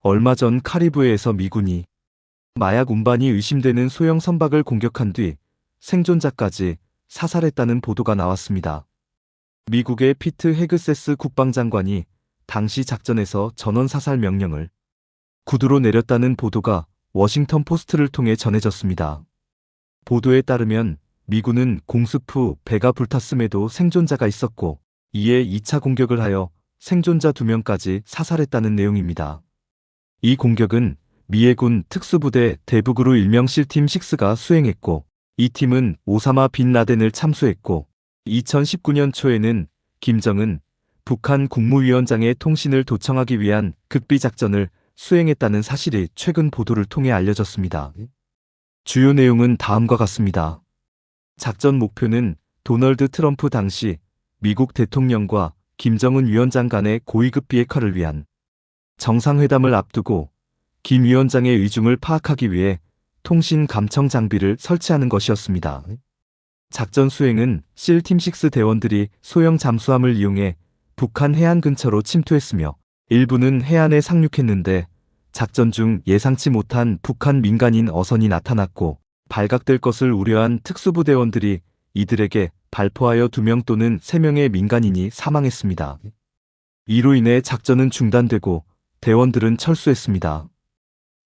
얼마 전 카리브해에서 미군이 마약 운반이 의심되는 소형 선박을 공격한 뒤 생존자까지 사살했다는 보도가 나왔습니다. 미국의 피트 헤그세스 국방장관이 당시 작전에서 전원 사살 명령을 구두로 내렸다는 보도가 워싱턴 포스트를 통해 전해졌습니다. 보도에 따르면 미군은 공습 후 배가 불탔음에도 생존자가 있었고 이에 2차 공격을 하여 생존자 2명까지 사살했다는 내용입니다. 이 공격은 미 해군 특수부대 대북으로 일명 실팀 6가 수행했고 이 팀은 오사마 빈 라덴을 참수했고 2019년 초에는 김정은 북한 국무위원장의 통신을 도청하기 위한 극비 작전을 수행했다는 사실이 최근 보도를 통해 알려졌습니다. 주요 내용은 다음과 같습니다. 작전 목표는 도널드 트럼프 당시 미국 대통령과 김정은 위원장 간의 고위급 비핵화를 위한 정상회담을 앞두고 김 위원장의 의중을 파악하기 위해 통신 감청 장비를 설치하는 것이었습니다. 작전 수행은 실팀6 대원들이 소형 잠수함을 이용해 북한 해안 근처로 침투했으며 일부는 해안에 상륙했는데 작전 중 예상치 못한 북한 민간인 어선이 나타났고 발각될 것을 우려한 특수부대원들이 이들에게 발포하여 2명 또는 3명의 민간인이 사망했습니다. 이로 인해 작전은 중단되고 대원들은 철수했습니다.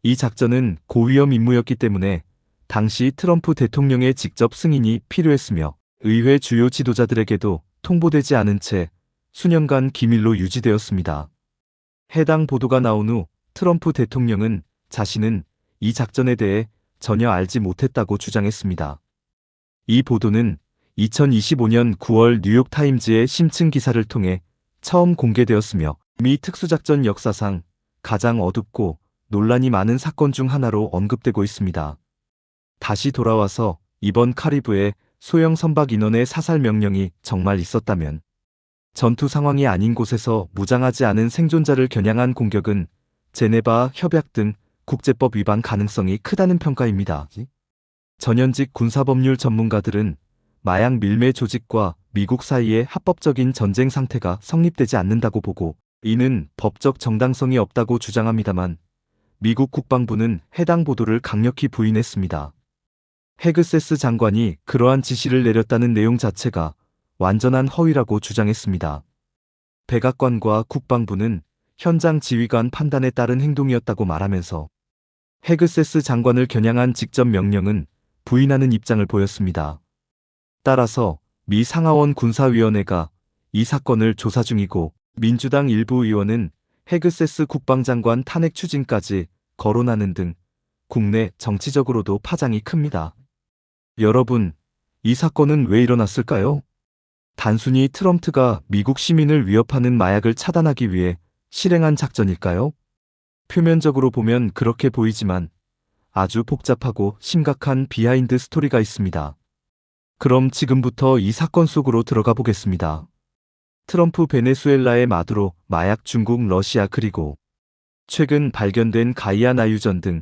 이 작전은 고위험 임무였기 때문에 당시 트럼프 대통령의 직접 승인이 필요했으며 의회 주요 지도자들에게도 통보되지 않은 채 수년간 기밀로 유지되었습니다. 해당 보도가 나온 후 트럼프 대통령은 자신은 이 작전에 대해 전혀 알지 못했다고 주장했습니다. 이 보도는 2025년 9월 뉴욕타임즈의 심층 기사를 통해 처음 공개되었으며 미 특수작전 역사상 가장 어둡고 논란이 많은 사건 중 하나로 언급되고 있습니다. 다시 돌아와서 이번 카리브해 소형 선박 인원의 사살 명령이 정말 있었다면 전투 상황이 아닌 곳에서 무장하지 않은 생존자를 겨냥한 공격은 제네바 협약 등 국제법 위반 가능성이 크다는 평가입니다. 전현직 군사법률 전문가들은 마약 밀매 조직과 미국 사이의 합법적인 전쟁 상태가 성립되지 않는다고 보고 이는 법적 정당성이 없다고 주장합니다만 미국 국방부는 해당 보도를 강력히 부인했습니다. 헤그세스 장관이 그러한 지시를 내렸다는 내용 자체가 완전한 허위라고 주장했습니다. 백악관과 국방부는 현장 지휘관 판단에 따른 행동이었다고 말하면서 헤그세스 장관을 겨냥한 직접 명령은 부인하는 입장을 보였습니다. 따라서 미 상하원 군사위원회가 이 사건을 조사 중이고 민주당 일부 의원은 헤그세스 국방장관 탄핵 추진까지 거론하는 등 국내 정치적으로도 파장이 큽니다. 여러분, 이 사건은 왜 일어났을까요? 단순히 트럼프가 미국 시민을 위협하는 마약을 차단하기 위해 실행한 작전일까요? 표면적으로 보면 그렇게 보이지만 아주 복잡하고 심각한 비하인드 스토리가 있습니다. 그럼 지금부터 이 사건 속으로 들어가 보겠습니다. 트럼프 베네수엘라의 마두로, 마약 중국, 러시아 그리고 최근 발견된 가이아나 유전 등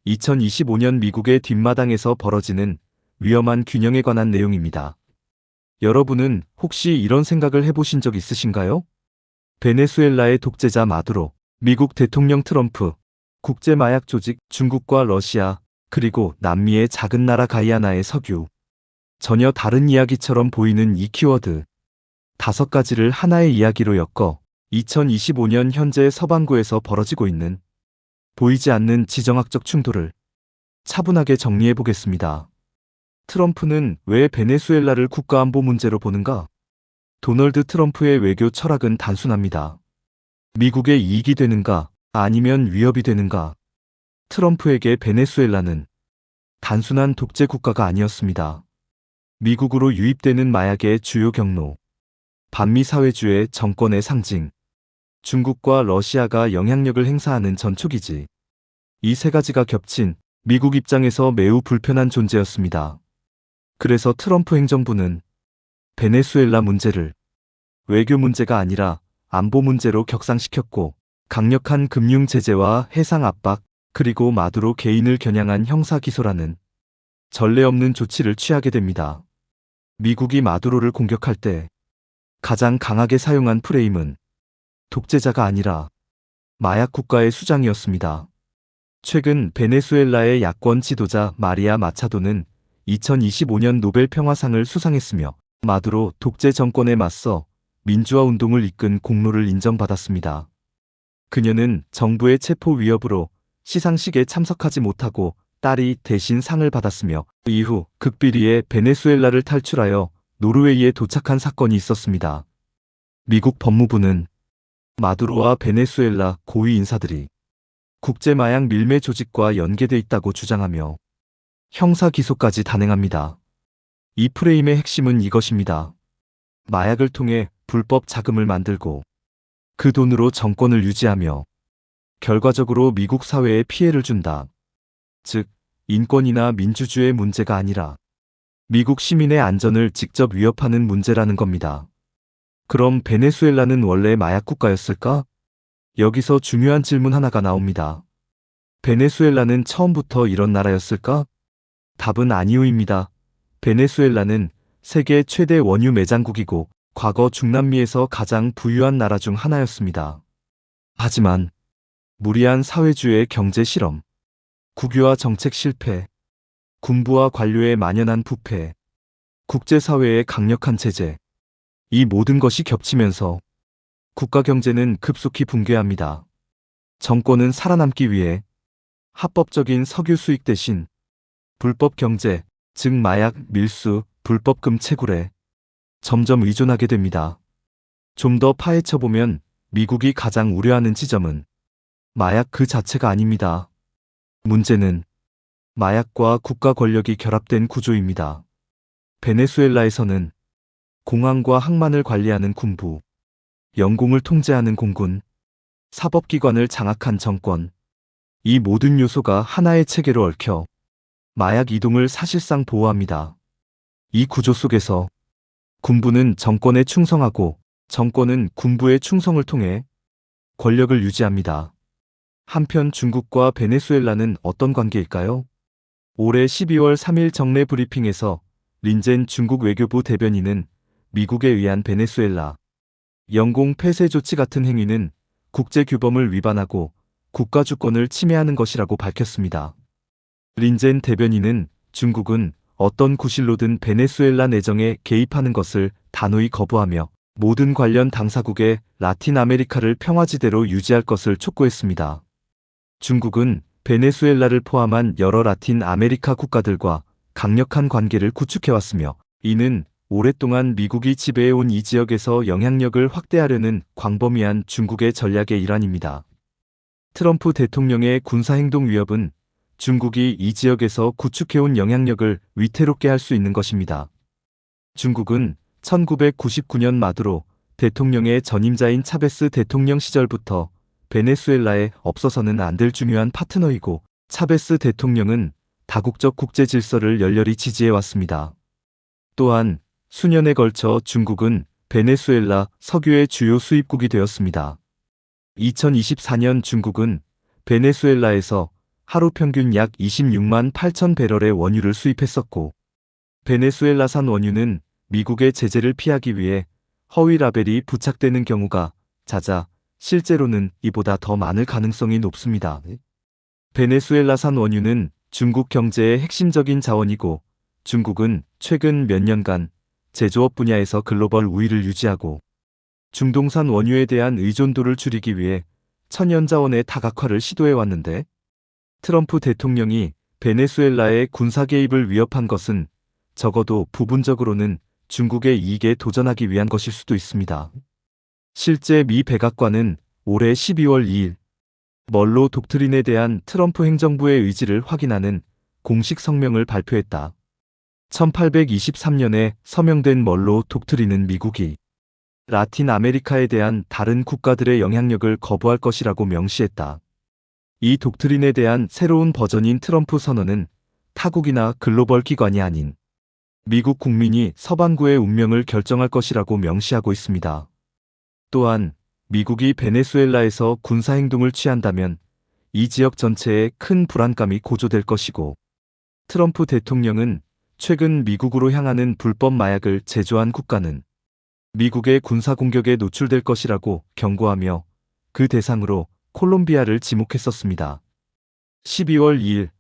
2025년 미국의 뒷마당에서 벌어지는 위험한 균형에 관한 내용입니다. 여러분은 혹시 이런 생각을 해보신 적 있으신가요? 베네수엘라의 독재자 마두로, 미국 대통령 트럼프, 국제마약 조직 중국과 러시아, 그리고 남미의 작은 나라 가이아나의 석유. 전혀 다른 이야기처럼 보이는 이 키워드 5가지를 하나의 이야기로 엮어 2025년 현재 서반구에서 벌어지고 있는 보이지 않는 지정학적 충돌을 차분하게 정리해 보겠습니다. 트럼프는 왜 베네수엘라를 국가안보 문제로 보는가? 도널드 트럼프의 외교 철학은 단순합니다. 미국의 이익이 되는가, 아니면 위협이 되는가? 트럼프에게 베네수엘라는 단순한 독재 국가가 아니었습니다. 미국으로 유입되는 마약의 주요 경로, 반미 사회주의 정권의 상징, 중국과 러시아가 영향력을 행사하는 전초기지. 이 3가지가 겹친 미국 입장에서 매우 불편한 존재였습니다. 그래서 트럼프 행정부는 베네수엘라 문제를 외교 문제가 아니라 안보 문제로 격상시켰고 강력한 금융 제재와 해상 압박 그리고 마두로 개인을 겨냥한 형사 기소라는 전례 없는 조치를 취하게 됩니다. 미국이 마두로를 공격할 때 가장 강하게 사용한 프레임은 독재자가 아니라 마약 국가의 수장이었습니다. 최근 베네수엘라의 야권 지도자 마리아 마차도는 2025년 노벨 평화상을 수상했으며 마두로 독재 정권에 맞서 민주화 운동을 이끈 공로를 인정받았습니다. 그녀는 정부의 체포 위협으로 시상식에 참석하지 못하고 딸이 대신 상을 받았으며 이후 극비리에 베네수엘라를 탈출하여 노르웨이에 도착한 사건이 있었습니다. 미국 법무부는 마두로와 베네수엘라 고위 인사들이 국제마약 밀매 조직과 연계돼 있다고 주장하며 형사 기소까지 단행합니다. 이 프레임의 핵심은 이것입니다. 마약을 통해 불법 자금을 만들고 그 돈으로 정권을 유지하며 결과적으로 미국 사회에 피해를 준다. 즉, 인권이나 민주주의의 문제가 아니라 미국 시민의 안전을 직접 위협하는 문제라는 겁니다. 그럼 베네수엘라는 원래 마약 국가였을까? 여기서 중요한 질문 하나가 나옵니다. 베네수엘라는 처음부터 이런 나라였을까? 답은 아니오입니다. 베네수엘라는 세계 최대 원유 매장국이고 과거 중남미에서 가장 부유한 나라 중 하나였습니다. 하지만 무리한 사회주의의 경제 실험, 국유화 정책 실패, 군부와 관료의 만연한 부패, 국제사회의 강력한 제재, 이 모든 것이 겹치면서 국가 경제는 급속히 붕괴합니다. 정권은 살아남기 위해 합법적인 석유 수익 대신 불법 경제, 즉 마약, 밀수, 불법금 채굴에 점점 의존하게 됩니다. 좀 더 파헤쳐보면 미국이 가장 우려하는 지점은 마약 그 자체가 아닙니다. 문제는 마약과 국가 권력이 결합된 구조입니다. 베네수엘라에서는 공항과 항만을 관리하는 군부, 영공을 통제하는 공군, 사법기관을 장악한 정권, 이 모든 요소가 하나의 체계로 얽혀 마약 이동을 사실상 보호합니다. 이 구조 속에서 군부는 정권에 충성하고 정권은 군부의 충성을 통해 권력을 유지합니다. 한편 중국과 베네수엘라는 어떤 관계일까요? 올해 12월 3일 정례 브리핑에서 린젠 중국 외교부 대변인은 미국에 의한 베네수엘라 영공 폐쇄 조치 같은 행위는 국제규범을 위반하고 국가 주권을 침해하는 것이라고 밝혔습니다. 린젠 대변인은 중국은 어떤 구실로든 베네수엘라 내정에 개입하는 것을 단호히 거부하며 모든 관련 당사국에 라틴 아메리카를 평화지대로 유지할 것을 촉구했습니다. 중국은 베네수엘라를 포함한 여러 라틴 아메리카 국가들과 강력한 관계를 구축해왔으며 이는 오랫동안 미국이 지배해온 이 지역에서 영향력을 확대하려는 광범위한 중국의 전략의 일환입니다. 트럼프 대통령의 군사행동 위협은 중국이 이 지역에서 구축해온 영향력을 위태롭게 할 수 있는 것입니다. 중국은 1999년 마두로 대통령의 전임자인 차베스 대통령 시절부터 베네수엘라에 없어서는 안 될 중요한 파트너이고 차베스 대통령은 다국적 국제 질서를 열렬히 지지해왔습니다. 또한 수년에 걸쳐 중국은 베네수엘라 석유의 주요 수입국이 되었습니다. 2024년 중국은 베네수엘라에서 하루 평균 약 26만 8천 배럴의 원유를 수입했었고 베네수엘라산 원유는 미국의 제재를 피하기 위해 허위 라벨이 부착되는 경우가 잦아 실제로는 이보다 더 많을 가능성이 높습니다. 베네수엘라산 원유는 중국 경제의 핵심적인 자원이고 중국은 최근 몇 년간 제조업 분야에서 글로벌 우위를 유지하고 중동산 원유에 대한 의존도를 줄이기 위해 천연자원의 다각화를 시도해왔는데 트럼프 대통령이 베네수엘라의 군사 개입을 위협한 것은 적어도 부분적으로는 중국의 이익에 도전하기 위한 것일 수도 있습니다. 실제 미 백악관은 올해 12월 2일 멀로 독트린에 대한 트럼프 행정부의 의지를 확인하는 공식 성명을 발표했다. 1823년에 서명된 멀로 독트린은 미국이 라틴 아메리카에 대한 다른 국가들의 영향력을 거부할 것이라고 명시했다. 이 독트린에 대한 새로운 버전인 트럼프 선언은 타국이나 글로벌 기관이 아닌 미국 국민이 서반구의 운명을 결정할 것이라고 명시하고 있습니다. 또한 미국이 베네수엘라에서 군사행동을 취한다면 이 지역 전체에 큰 불안감이 고조될 것이고 트럼프 대통령은 최근 미국으로 향하는 불법 마약을 제조한 국가는 미국의 군사공격에 노출될 것이라고 경고하며 그 대상으로 콜롬비아를 지목했었습니다. 12월 2일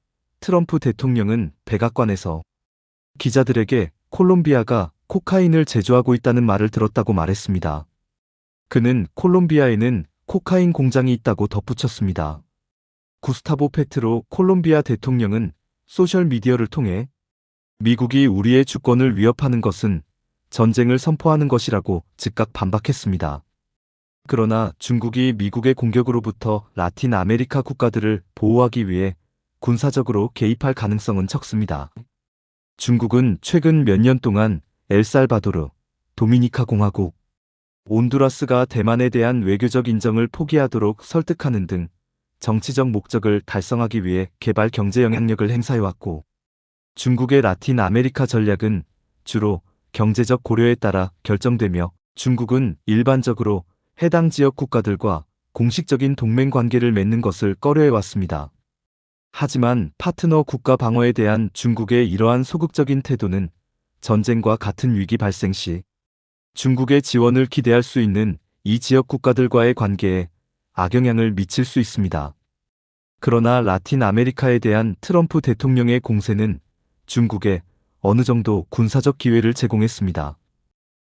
트럼프 대통령은 백악관에서 기자들에게 콜롬비아가 코카인을 제조하고 있다는 말을 들었다고 말했습니다. 그는 콜롬비아에는 코카인 공장이 있다고 덧붙였습니다. 구스타보 페트로 콜롬비아 대통령은 소셜미디어를 통해 미국이 우리의 주권을 위협하는 것은 전쟁을 선포하는 것이라고 즉각 반박했습니다. 그러나 중국이 미국의 공격으로부터 라틴 아메리카 국가들을 보호하기 위해 군사적으로 개입할 가능성은 적습니다. 중국은 최근 몇 년 동안 엘살바도르, 도미니카 공화국, 온두라스가 대만에 대한 외교적 인정을 포기하도록 설득하는 등 정치적 목적을 달성하기 위해 개발 경제 영향력을 행사해왔고, 중국의 라틴 아메리카 전략은 주로 경제적 고려에 따라 결정되며 중국은 일반적으로 해당 지역 국가들과 공식적인 동맹 관계를 맺는 것을 꺼려해왔습니다. 하지만 파트너 국가 방어에 대한 중국의 이러한 소극적인 태도는 전쟁과 같은 위기 발생 시 중국의 지원을 기대할 수 있는 이 지역 국가들과의 관계에 악영향을 미칠 수 있습니다. 그러나 라틴 아메리카에 대한 트럼프 대통령의 공세는 중국에 어느 정도 군사적 기회를 제공했습니다.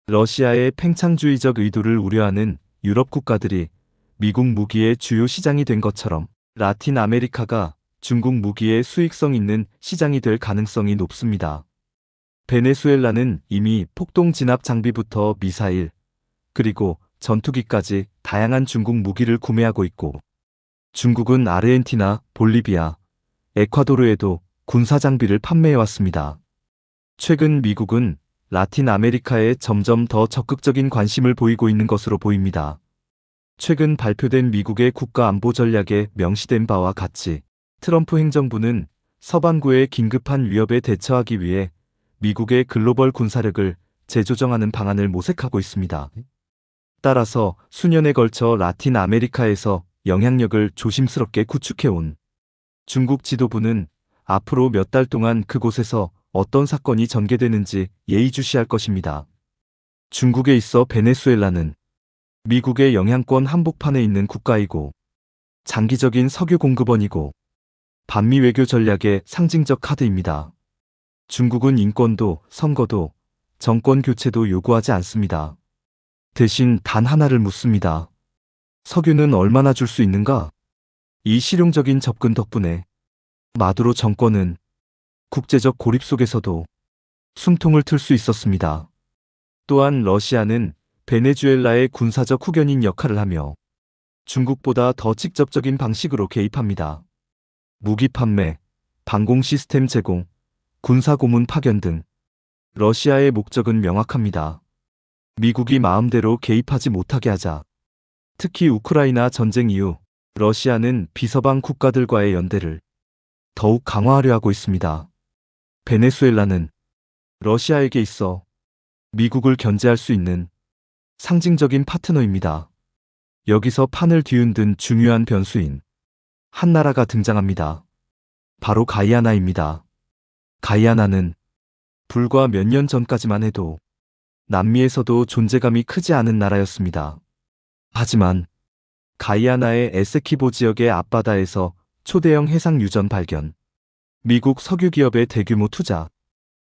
러시아의 팽창주의적 의도를 우려하는 유럽 국가들이 미국 무기의 주요 시장이 된 것처럼 라틴 아메리카가 중국 무기의 수익성 있는 시장이 될 가능성이 높습니다. 베네수엘라는 이미 폭동 진압 장비부터 미사일, 그리고 전투기까지 다양한 중국 무기를 구매하고 있고, 중국은 아르헨티나, 볼리비아, 에콰도르에도 군사 장비를 판매해왔습니다. 최근 미국은 라틴 아메리카에 점점 더 적극적인 관심을 보이고 있는 것으로 보입니다. 최근 발표된 미국의 국가안보 전략에 명시된 바와 같이 트럼프 행정부는 서반구의 긴급한 위협에 대처하기 위해 미국의 글로벌 군사력을 재조정하는 방안을 모색하고 있습니다. 따라서 수년에 걸쳐 라틴 아메리카에서 영향력을 조심스럽게 구축해온 중국 지도부는 앞으로 몇 달 동안 그곳에서 어떤 사건이 전개되는지 예의주시할 것입니다. 중국에 있어 베네수엘라는 미국의 영향권 한복판에 있는 국가이고 장기적인 석유 공급원이고 반미 외교 전략의 상징적 카드입니다. 중국은 인권도 선거도 정권 교체도 요구하지 않습니다. 대신 단 하나를 묻습니다. 석유는 얼마나 줄 수 있는가? 이 실용적인 접근 덕분에 마두로 정권은 국제적 고립 속에서도 숨통을 틀 수 있었습니다. 또한 러시아는 베네수엘라의 군사적 후견인 역할을 하며 중국보다 더 직접적인 방식으로 개입합니다. 무기 판매, 방공 시스템 제공, 군사 고문 파견 등 러시아의 목적은 명확합니다. 미국이 마음대로 개입하지 못하게 하자. 특히 우크라이나 전쟁 이후 러시아는 비서방 국가들과의 연대를 더욱 강화하려 하고 있습니다. 베네수엘라는 러시아에게 있어 미국을 견제할 수 있는 상징적인 파트너입니다. 여기서 판을 뒤흔든 중요한 변수인 한 나라가 등장합니다. 바로 가이아나입니다. 가이아나는 불과 몇 년 전까지만 해도 남미에서도 존재감이 크지 않은 나라였습니다. 하지만 가이아나의 에세키보 지역의 앞바다에서 초대형 해상 유전 발견, 미국 석유 기업의 대규모 투자,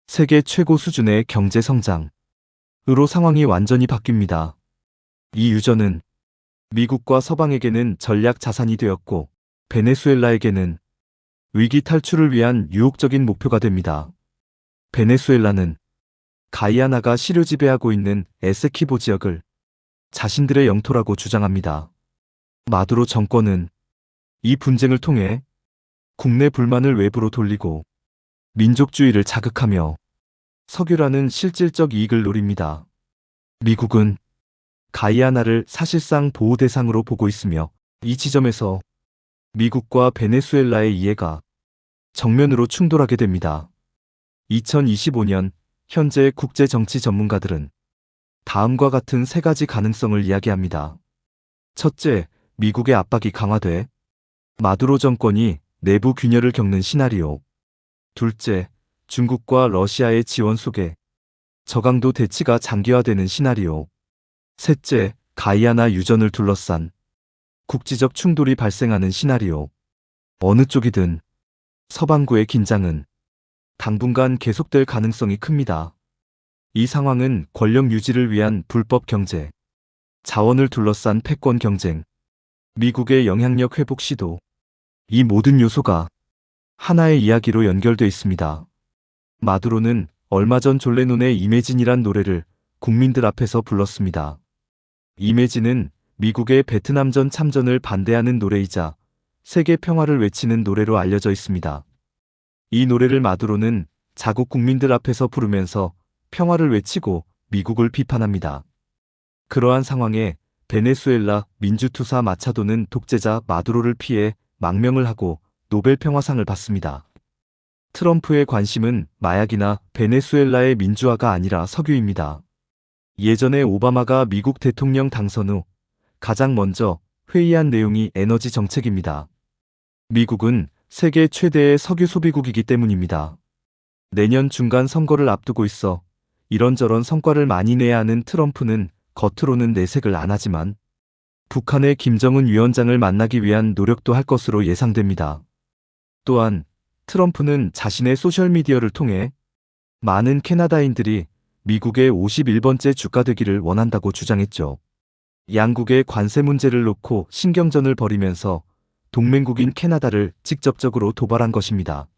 세계 최고 수준의 경제 성장으로 상황이 완전히 바뀝니다. 이 유전은 미국과 서방에게는 전략 자산이 되었고 베네수엘라에게는 위기 탈출을 위한 유혹적인 목표가 됩니다. 베네수엘라는 가이아나가 시료 지배하고 있는 에세키보 지역을 자신들의 영토라고 주장합니다. 마두로 정권은 이 분쟁을 통해 국내 불만을 외부로 돌리고 민족주의를 자극하며 석유라는 실질적 이익을 노립니다. 미국은 가이아나를 사실상 보호 대상으로 보고 있으며 이 지점에서 미국과 베네수엘라의 이해가 정면으로 충돌하게 됩니다. 2025년 현재 국제 정치 전문가들은 다음과 같은 세 가지 가능성을 이야기합니다. 첫째, 미국의 압박이 강화돼 마두로 정권이 내부 균열을 겪는 시나리오. 둘째, 중국과 러시아의 지원 속에 저강도 대치가 장기화되는 시나리오. 셋째, 가이아나 유전을 둘러싼 국지적 충돌이 발생하는 시나리오. 어느 쪽이든 서방구의 긴장은 당분간 계속될 가능성이 큽니다. 이 상황은 권력 유지를 위한 불법 경제, 자원을 둘러싼 패권 경쟁, 미국의 영향력 회복 시도, 이 모든 요소가 하나의 이야기로 연결돼 있습니다. 마두로는 얼마 전 존 레논의 이매진이란 노래를 국민들 앞에서 불렀습니다. 이매진은 미국의 베트남전 참전을 반대하는 노래이자 세계 평화를 외치는 노래로 알려져 있습니다. 이 노래를 마두로는 자국 국민들 앞에서 부르면서 평화를 외치고 미국을 비판합니다. 그러한 상황에 베네수엘라 민주투사 마차도는 독재자 마두로를 피해 망명을 하고 노벨 평화상을 받습니다. 트럼프의 관심은 마약이나 베네수엘라의 민주화가 아니라 석유입니다. 예전에 오바마가 미국 대통령 당선 후 가장 먼저 회의한 내용이 에너지 정책입니다. 미국은 세계 최대의 석유 소비국이기 때문입니다. 내년 중간 선거를 앞두고 있어 이런저런 성과를 많이 내야 하는 트럼프는 겉으로는 내색을 안 하지만 북한의 김정은 위원장을 만나기 위한 노력도 할 것으로 예상됩니다. 또한 트럼프는 자신의 소셜미디어를 통해 많은 캐나다인들이 미국의 51번째 주가 되기를 원한다고 주장했죠. 양국의 관세 문제를 놓고 신경전을 벌이면서 동맹국인 캐나다를 직접적으로 도발한 것입니다.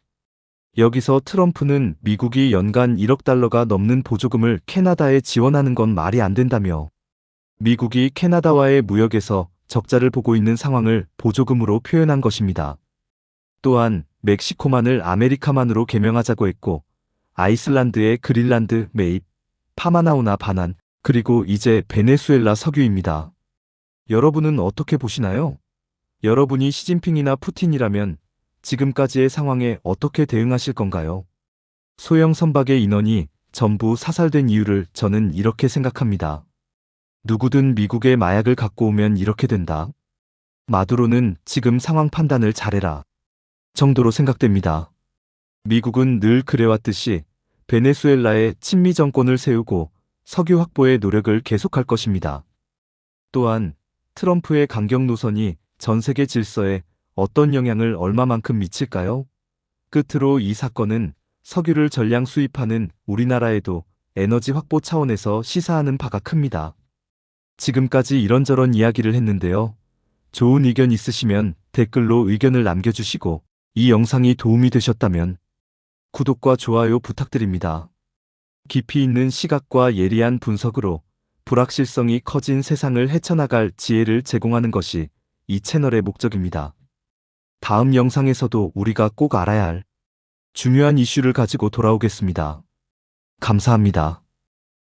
여기서 트럼프는 미국이 연간 1억 달러가 넘는 보조금을 캐나다에 지원하는 건 말이 안 된다며 미국이 캐나다와의 무역에서 적자를 보고 있는 상황을 보조금으로 표현한 것입니다. 또한 멕시코만을 아메리카만으로 개명하자고 했고 아이슬란드의 그린란드 메입, 파마나우나 바난, 그리고 이제 베네수엘라 석유입니다. 여러분은 어떻게 보시나요? 여러분이 시진핑이나 푸틴이라면 지금까지의 상황에 어떻게 대응하실 건가요? 소형 선박의 인원이 전부 사살된 이유를 저는 이렇게 생각합니다. 누구든 미국에 마약을 갖고 오면 이렇게 된다. 마두로는 지금 상황 판단을 잘해라 정도로 생각됩니다. 미국은 늘 그래왔듯이 베네수엘라에 친미 정권을 세우고 석유 확보의 노력을 계속할 것입니다. 또한 트럼프의 강경 노선이 전 세계 질서에 어떤 영향을 얼마만큼 미칠까요? 끝으로 이 사건은 석유를 전량 수입하는 우리나라에도 에너지 확보 차원에서 시사하는 바가 큽니다. 지금까지 이런저런 이야기를 했는데요. 좋은 의견 있으시면 댓글로 의견을 남겨주시고 이 영상이 도움이 되셨다면 구독과 좋아요 부탁드립니다. 깊이 있는 시각과 예리한 분석으로 불확실성이 커진 세상을 헤쳐나갈 지혜를 제공하는 것이 이 채널의 목적입니다. 다음 영상에서도 우리가 꼭 알아야 할 중요한 이슈를 가지고 돌아오겠습니다. 감사합니다.